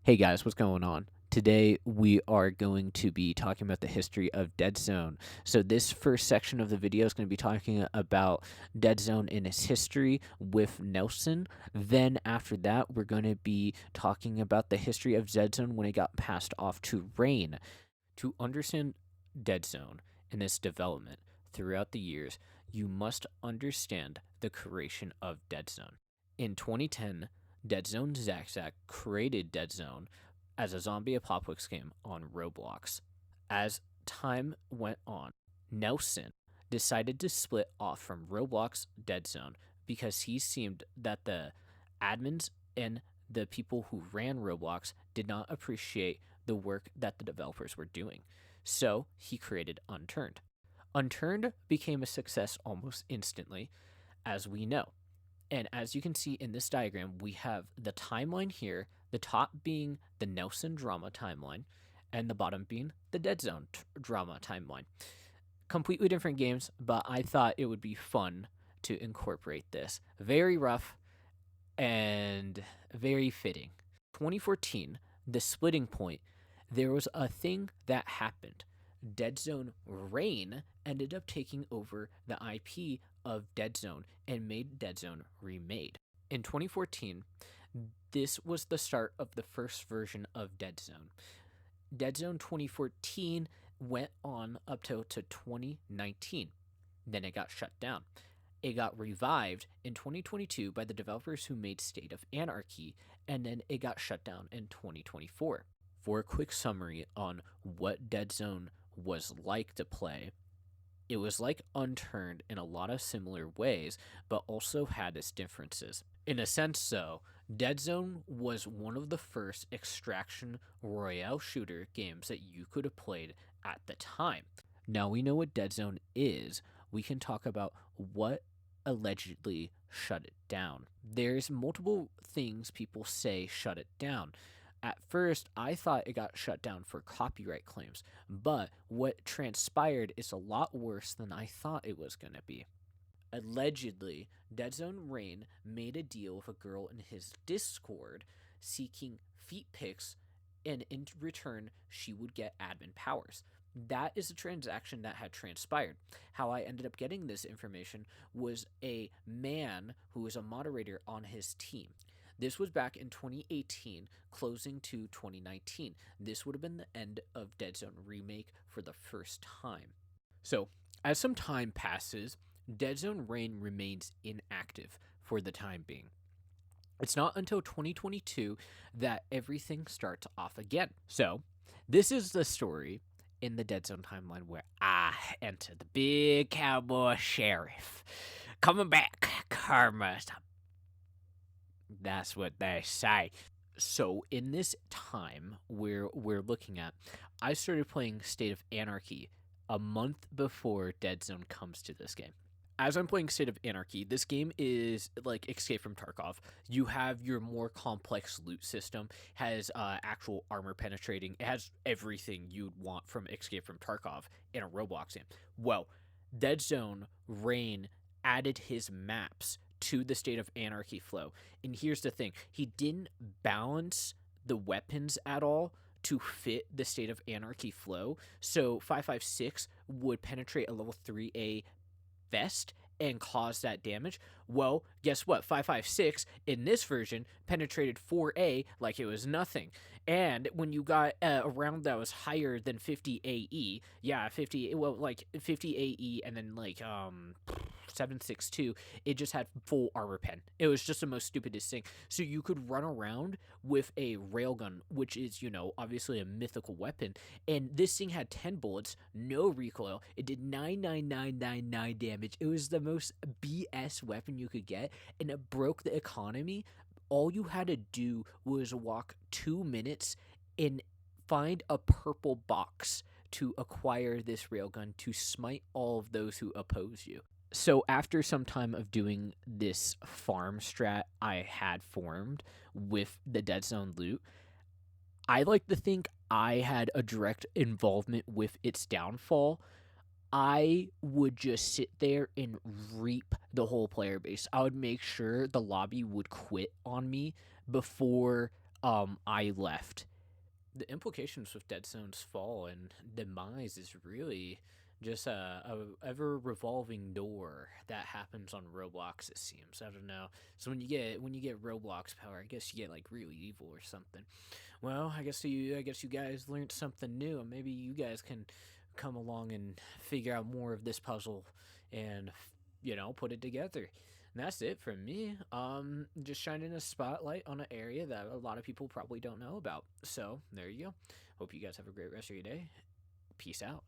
Hey guys, what's going on? Today we are going to be talking about the history of Deadzone. So this first section of the video is going to be talking about Deadzone in its history with Nelson. Then after that, we're going to be talking about the history of Deadzone when it got passed off to Rain. To understand Deadzone and its development throughout the years, you must understand the creation of Deadzone. In 2010, Deadzone Zack created Deadzone as a zombie apocalypse game on Roblox. As time went on, Nelson decided to split off from Roblox Deadzone because he seemed that the admins and the people who ran Roblox did not appreciate the work that the developers were doing. So he created Unturned. Unturned became a success almost instantly, as we know. And as you can see in this diagram, we have the timeline here, the top being the Nelson drama timeline, and the bottom being the Deadzone drama timeline. Completely different games, but I thought it would be fun to incorporate this. Very rough and very fitting. 2014, the splitting point, there was a thing that happened. Deadzone Rain ended up taking over the IP of Deadzone and made Deadzone Remade. In 2014, this was the start of the first version of Deadzone. Deadzone 2014 went on up to 2019. Then it got shut down. It got revived in 2022 by the developers who made State of Anarchy, and then it got shut down in 2024. For a quick summary on what Deadzone was like to play, it was like Unturned in a lot of similar ways, but also had its differences. In a sense, though, Deadzone was one of the first extraction royale shooter games that you could have played at the time. Now we know what Deadzone is, we can talk about what allegedly shut it down. There's multiple things people say shut it down. At first, I thought it got shut down for copyright claims, but what transpired is a lot worse than I thought it was going to be. Allegedly, Deadzone Rain made a deal with a girl in his Discord seeking feet pics, and in return, she would get admin powers. That is a transaction that had transpired. How I ended up getting this information was a man who was a moderator on his team. This was back in 2018, closing to 2019. This would have been the end of Deadzone Remake for the first time. So, as some time passes, Deadzone Rain remains inactive for the time being. It's not until 2022 that everything starts off again. So, this is the story in the Deadzone timeline where I enter the big cowboy sheriff. Coming back, karma's. That's what they say. So, in this time where we're looking at, I started playing State of Anarchy a month before Deadzone comes to this game. As I'm playing State of Anarchy, this game is like Escape from Tarkov. You have your more complex loot system, has actual armor penetrating, it has everything you'd want from Escape from Tarkov in a Roblox game. Well, Deadzone Rain added his maps to the State of Anarchy flow. And here's the thing, he didn't balance the weapons at all to fit the State of Anarchy flow. So 556 would penetrate a level 3A vest and cause that damage. Well, guess what? 556 in this version penetrated 4A like it was nothing. And when you got a round that was higher than 50 AE, yeah, 50, well, like 50 AE and then like 762, it just had full armor pen. It was just the most stupidest thing. So you could run around with a railgun, which is, obviously a mythical weapon, and this thing had 10 bullets, no recoil. It did 99999 damage. It was the most BS weapon you could get, and it broke the economy. All you had to do was walk 2 minutes and find a purple box to acquire this railgun to smite all of those who oppose you. So after some time of doing this farm strat I had formed with the Deadzone loot, I like to think I had a direct involvement with its downfall. I would just sit there and reap the whole player base. I would make sure the lobby would quit on me before I left. The implications with Deadzone's fall and demise is really just a ever revolving door that happens on Roblox. It seems, I don't know. So when you get Roblox power, I guess you get like really evil or something. Well, I guess you guys learned something new, and maybe you guys can come along and figure out more of this puzzle and put it together. And that's it from me. Just shining a spotlight on an area that a lot of people probably don't know about. So there you go. Hope you guys have a great rest of your day. Peace out.